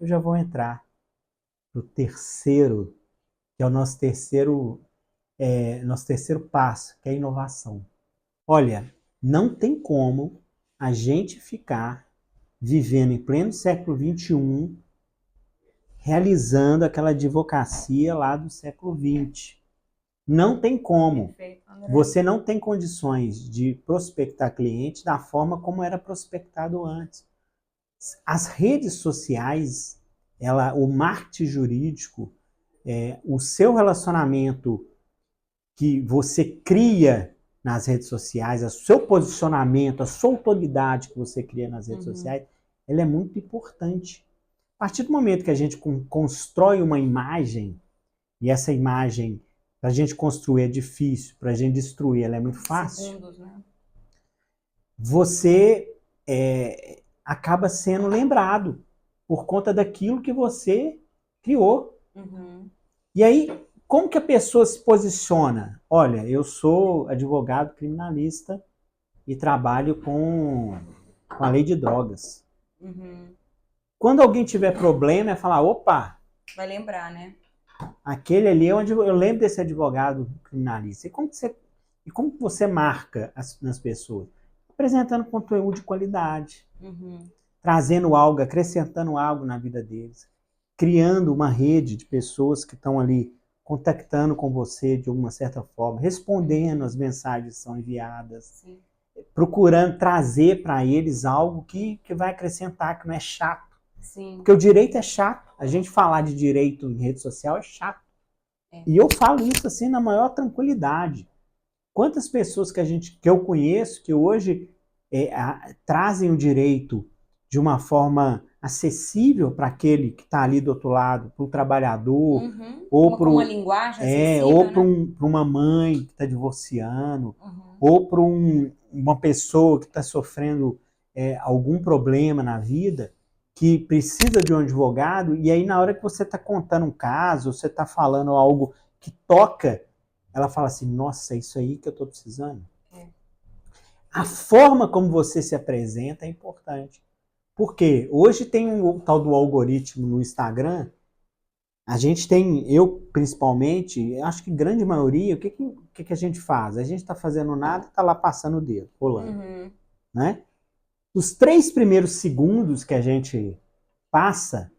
eu já vou entrar no terceiro, que é o nosso terceiro passo, que é a inovação. Olha, não tem como a gente ficar vivendo em pleno século XXI, realizando aquela advocacia lá do século XX. Não tem como. Perfeito, André. Você não tem condições de prospectar cliente da forma como era prospectado antes. As redes sociais, o marketing jurídico, o seu relacionamento que você cria nas redes sociais, o seu posicionamento, a sua autoridade que você cria nas redes sociais, ela é muito importante. A partir do momento que a gente constrói uma imagem, e essa imagem, para a gente construir é difícil, para a gente destruir ela é muito fácil, Segundos, né? você acaba sendo lembrado por conta daquilo que você criou. E aí, como que a pessoa se posiciona? Olha, eu sou advogado criminalista e trabalho com a lei de drogas. Quando alguém tiver problema, é falar, opa, vai lembrar, né? Aquele ali é onde eu lembro desse advogado criminalista. E como que você marca nas pessoas? Apresentando conteúdo de qualidade, trazendo algo, acrescentando algo na vida deles, criando uma rede de pessoas que estão ali contactando com você de alguma certa forma, respondendo as mensagens que são enviadas, Sim. procurando trazer para eles algo que vai acrescentar, que não é chato. Sim. Porque o direito é chato. A gente falar de direito em rede social é chato. E eu falo isso assim na maior tranquilidade. Quantas pessoas que eu conheço que hoje trazem o direito de uma forma acessível para aquele que está ali do outro lado, para o trabalhador, ou para uma linguagem acessível, ou né? para uma mãe que está divorciando, ou para uma pessoa que está sofrendo algum problema na vida, que precisa de um advogado, e aí na hora que você está contando um caso, você está falando algo que toca, ela fala assim, nossa, é isso aí que eu estou precisando. A forma como você se apresenta é importante. Porque hoje tem um tal do algoritmo no Instagram, a gente tem, eu principalmente, acho que grande maioria, o que a gente faz? A gente está fazendo nada e está lá passando o dedo, rolando. Né? Os 3 primeiros segundos que a gente passa,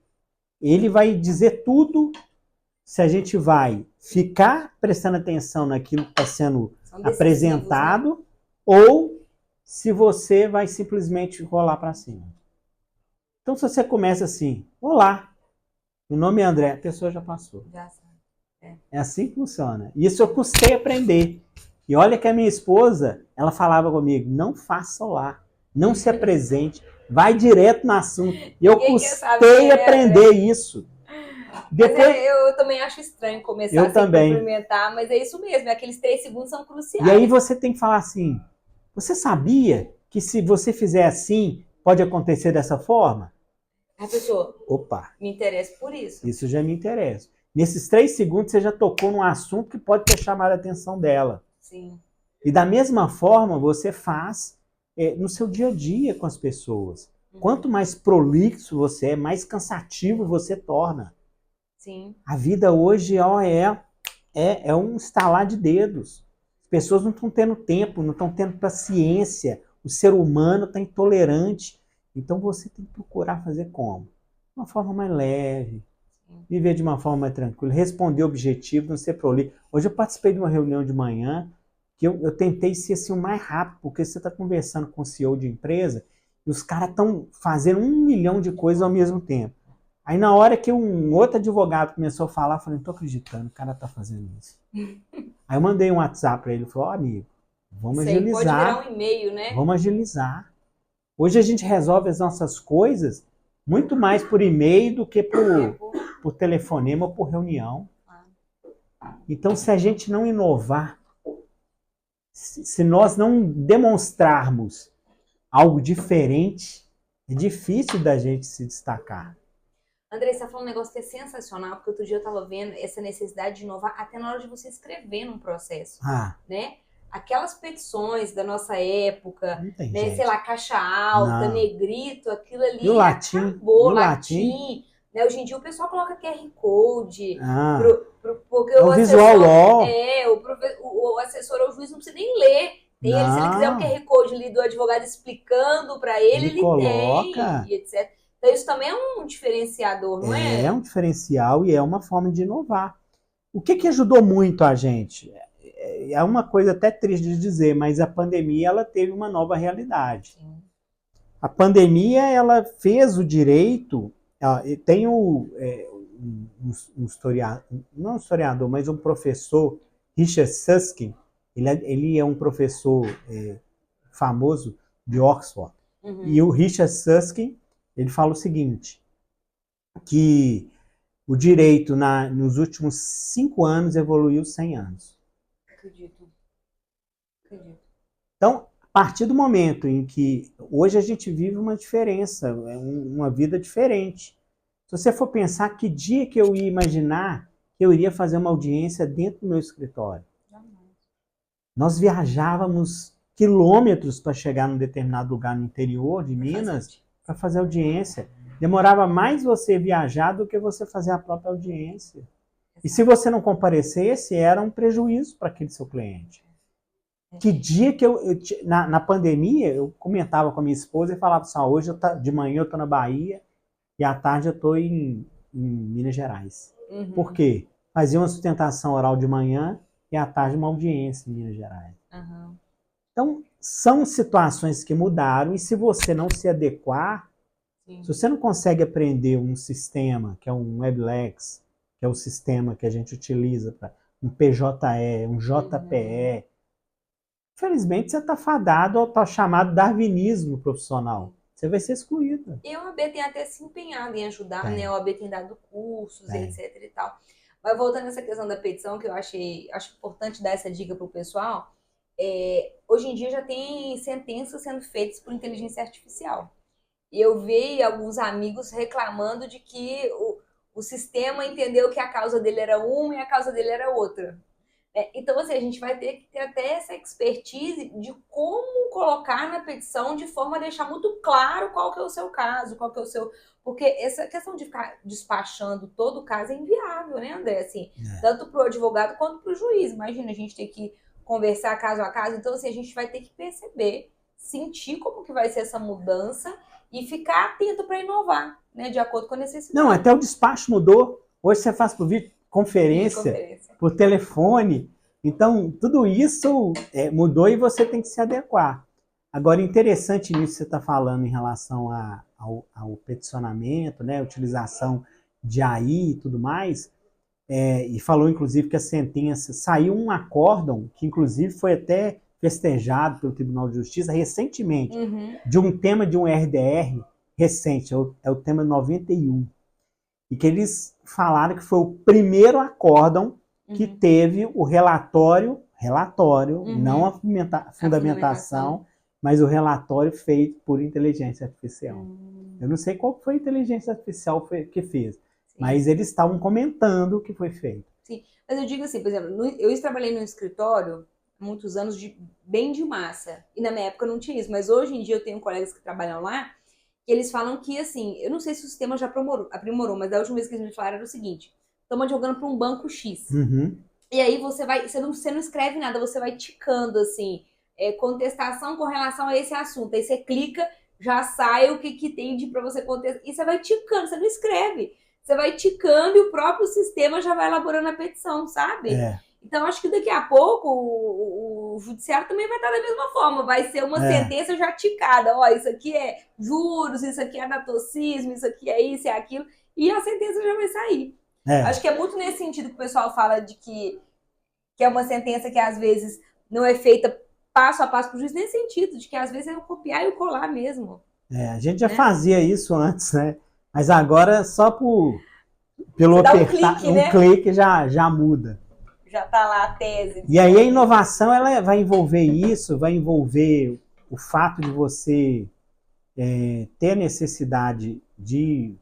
ele vai dizer tudo se a gente vai ficar prestando atenção naquilo que está sendo apresentado, né? Ou se você vai simplesmente rolar para cima. Então, se você começa assim, olá, meu nome é André, a pessoa já passou. Já sabe. É assim que funciona. Isso eu custei aprender. E olha que a minha esposa, ela falava comigo, não faça olá, não se apresente, vai direto no assunto. E eu custei aprender isso. Depois, mas eu também acho estranho começar a se cumprimentar, mas é isso mesmo, aqueles 3 segundos são cruciais. E aí você tem que falar assim, você sabia que se você fizer assim, pode acontecer dessa forma? A pessoa, opa, me interessa por isso. Isso já me interessa. Nesses 3 segundos você já tocou num assunto que pode ter chamado a atenção dela. Sim. E da mesma forma você faz no seu dia a dia com as pessoas. Quanto mais prolixo você é, mais cansativo você torna. Sim. A vida hoje é um estalar de dedos. As pessoas não estão tendo tempo, não estão tendo paciência. O ser humano está intolerante. Então você tem que procurar fazer como? De uma forma mais leve, viver de uma forma mais tranquila, responder objetivo, não ser prolixo. Hoje eu participei de uma reunião de manhã que eu tentei ser assim, o mais rápido, porque você está conversando com o CEO de empresa e os caras estão fazendo 1 milhão de coisas ao mesmo tempo. Aí na hora que um outro advogado começou a falar, eu falei, não tô acreditando, o cara tá fazendo isso. Aí eu mandei um WhatsApp para ele, falou, amigo, vamos agilizar. Pode virar um e-mail, né? Vamos agilizar. Hoje a gente resolve as nossas coisas muito mais por e-mail do que por telefonema ou por reunião. Então, se a gente não inovar, se nós não demonstrarmos algo diferente, é difícil da gente se destacar. André, você tá falando um negócio que é sensacional, porque outro dia eu tava vendo essa necessidade de inovar até na hora de você escrever num processo, né? Aquelas petições da nossa época, né? Sei lá, caixa alta, negrito, aquilo ali e o latim? acabou, latim. Né? Hoje em dia o pessoal coloca QR Code, porque o visual law. O assessor ou o juiz não precisa nem ler. Se ele quiser o QR Code ali do advogado explicando para ele coloca. tem, e etc. Então isso também é um diferenciador, não é? É um diferencial e é uma forma de inovar. O que ajudou muito a gente? É uma coisa até triste de dizer, mas a pandemia ela teve uma nova realidade. Sim. A pandemia ela fez o direito. Tem um historiador, não um historiador, mas um professor, Richard Susskind. Ele é um professor famoso de Oxford. Uhum. E o Richard Susskind, ele fala o seguinte, que o direito nos últimos 5 anos evoluiu 100 anos. Acredito. Então, a partir do momento em que hoje a gente vive uma diferença, uma vida diferente. Se você for pensar que dia que eu ia imaginar que eu iria fazer uma audiência dentro do meu escritório. Nós viajávamos quilômetros para chegar num determinado lugar no interior de Minas para fazer audiência. Demorava mais você viajar do que você fazer a própria audiência. E se você não comparecesse, era um prejuízo para aquele seu cliente. Que dia que na pandemia, eu comentava com a minha esposa e falava assim, hoje de manhã eu estou na Bahia e à tarde eu estou em Minas Gerais. Uhum. Por quê? Fazia uma sustentação oral de manhã e à tarde uma audiência em Minas Gerais. Uhum. Então, são situações que mudaram e se você não se adequar, se você não consegue aprender um sistema, que é um WebEx, que é o sistema que a gente utiliza para um PJE, um JPE, infelizmente você está fadado ao tal chamado darwinismo profissional. Você vai ser excluído. E a OAB tem até se empenhado em ajudar, né? A OAB tem dado cursos, etc e tal. Mas voltando a essa questão da petição, que eu acho importante dar essa dica para o pessoal, hoje em dia já tem sentenças sendo feitas por inteligência artificial. E eu vi alguns amigos reclamando de que o sistema entendeu que a causa dele era uma e a causa dele era outra. Então, assim, a gente vai ter que ter até essa expertise de como colocar na petição de forma a deixar muito claro qual que é o seu caso, qual que é o seu... Porque essa questão de ficar despachando todo o caso é inviável, né, André? Assim, tanto para o advogado quanto para o juiz. Imagina, a gente ter que conversar caso a caso. Então, assim, a gente vai ter que perceber, sentir como que vai ser essa mudança e ficar atento para inovar, né, de acordo com a necessidade. Não, até o despacho mudou. Hoje você faz por videoconferência, por telefone. Então, tudo isso mudou e você tem que se adequar. Agora, interessante nisso que você está falando em relação ao peticionamento, né, a utilização de AI e tudo mais, e falou, inclusive, que a sentença saiu um acórdão, que, inclusive, foi até festejado pelo Tribunal de Justiça recentemente, de um tema de um RDR recente, é o tema 91, e que eles falaram que foi o primeiro acórdão que teve o relatório, não a fundamentação, mas o relatório feito por inteligência artificial. Eu não sei qual foi a inteligência artificial que fez, mas eles estavam comentando o que foi feito. Sim, mas eu digo assim, por exemplo, eu trabalhei no escritório há muitos anos bem de massa, e na minha época não tinha isso, mas hoje em dia eu tenho colegas que trabalham lá, que eles falam que, assim, eu não sei se o sistema já aprimorou, mas a última vez que eles me falaram era o seguinte, estamos advogando para um banco X, e aí você não escreve nada, você vai ticando, assim, contestação com relação a esse assunto, aí você clica, já sai o que tem para você contestar, e você vai ticando, você não escreve, você vai ticando e o próprio sistema já vai elaborando a petição, sabe? Então, acho que daqui a pouco o judiciário também vai estar da mesma forma. Vai ser uma sentença já ticada. Ó, isso aqui é juros, isso aqui é anatocismo, isso aqui é isso, é aquilo. E a sentença já vai sair. Acho que é muito nesse sentido que o pessoal fala de que é uma sentença que às vezes não é feita passo a passo para o juiz, nesse sentido, de que às vezes é o copiar e o colar mesmo. A gente já fazia isso antes, né? Mas agora só pelo apertar um clique já muda. Já está lá a tese. E aí a inovação ela vai envolver isso, vai envolver o fato de você ter a necessidade de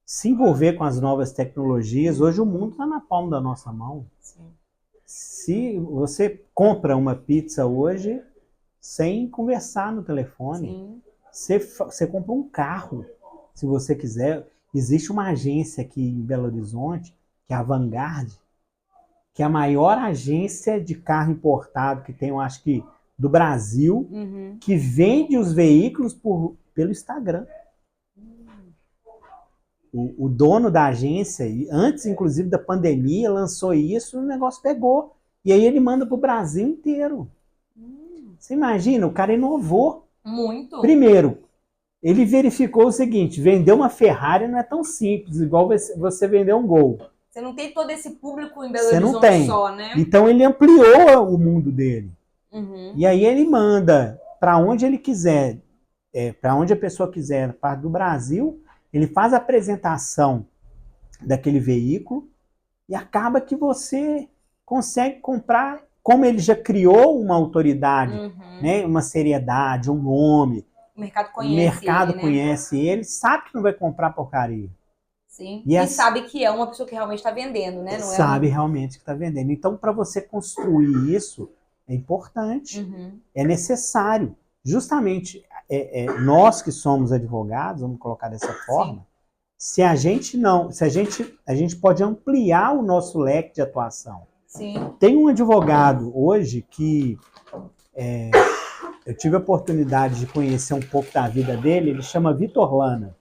se envolver com as novas tecnologias. Hoje o mundo está na palma da nossa mão. Sim. Se você compra uma pizza hoje sem conversar no telefone, você compra um carro, se você quiser. Existe uma agência aqui em Belo Horizonte, que é a Vanguard, que é a maior agência de carro importado que tem, eu acho que, do Brasil, que vende os veículos pelo Instagram. O dono da agência, antes inclusive da pandemia, lançou isso e o negócio pegou. E aí ele manda para o Brasil inteiro. Você imagina, o cara inovou. Muito. Primeiro, ele verificou o seguinte, vender uma Ferrari não é tão simples, igual você vender um Gol. Você não tem todo esse público em Belo Você Horizonte não tem. só, né? Então ele ampliou o mundo dele. E aí ele manda para onde ele quiser, para onde a pessoa quiser, parte do Brasil, ele faz a apresentação daquele veículo e acaba que você consegue comprar, como ele já criou uma autoridade, né, uma seriedade, um nome. O mercado conhece ele, sabe que não vai comprar porcaria. Sim. E sabe que é uma pessoa que realmente está vendendo, né? Não sabe realmente que está vendendo. Então, para você construir isso, é importante, é necessário. Justamente, nós que somos advogados, vamos colocar dessa forma, se a gente pode ampliar o nosso leque de atuação. Sim. Tem um advogado hoje que eu tive a oportunidade de conhecer um pouco da vida dele, ele chama Vitor Lana.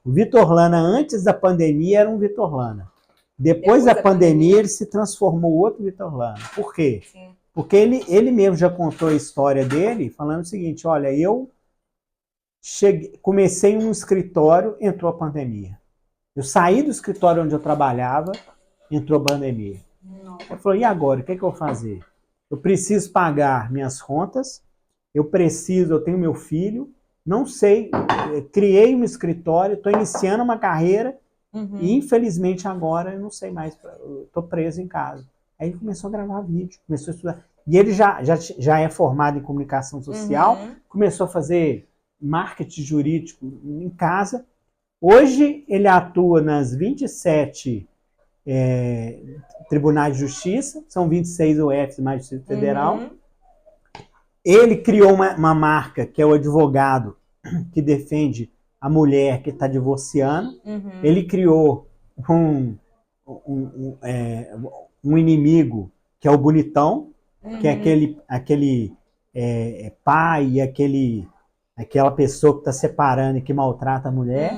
O Vitor Lana, antes da pandemia, era um Vitor Lana. Depois da pandemia, ele se transformou em outro Vitor Lana. Por quê? Sim. Porque ele mesmo já contou a história dele, falando o seguinte, olha, eu comecei em um escritório, entrou a pandemia. Eu saí do escritório onde eu trabalhava, entrou a pandemia. Ele falou, e agora? O que eu vou fazer? Eu preciso pagar minhas contas, eu tenho meu filho, não sei, criei um escritório, estou iniciando uma carreira e infelizmente agora eu não sei mais, estou preso em casa. Aí ele começou a gravar vídeo, começou a estudar. E ele já é formado em comunicação social, começou a fazer marketing jurídico em casa. Hoje ele atua nas 27 tribunais de justiça, são 26 UFs mais Distrito Federal. Ele criou uma marca, que é o advogado que defende a mulher que está divorciando. Ele criou um inimigo, que é o bonitão, que é aquele pai, aquela pessoa que está separando e que maltrata a mulher.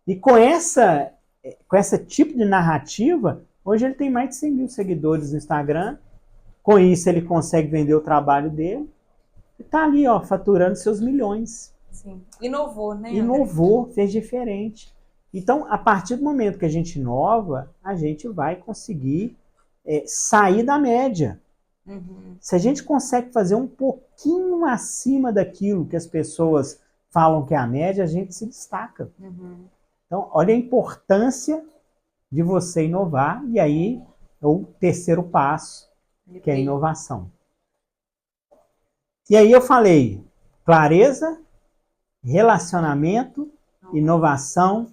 E com esse tipo de narrativa, hoje ele tem mais de 100 mil seguidores no Instagram. Com isso, ele consegue vender o trabalho dele. E está ali, ó, faturando seus milhões. Sim. Inovou, né? Inovou, fez diferente. Então, a partir do momento que a gente inova, a gente vai conseguir sair da média. Se a gente consegue fazer um pouquinho acima daquilo que as pessoas falam que é a média, a gente se destaca. Então, olha a importância de você inovar, e aí é o terceiro passo, que é a inovação. E aí eu falei clareza, relacionamento, inovação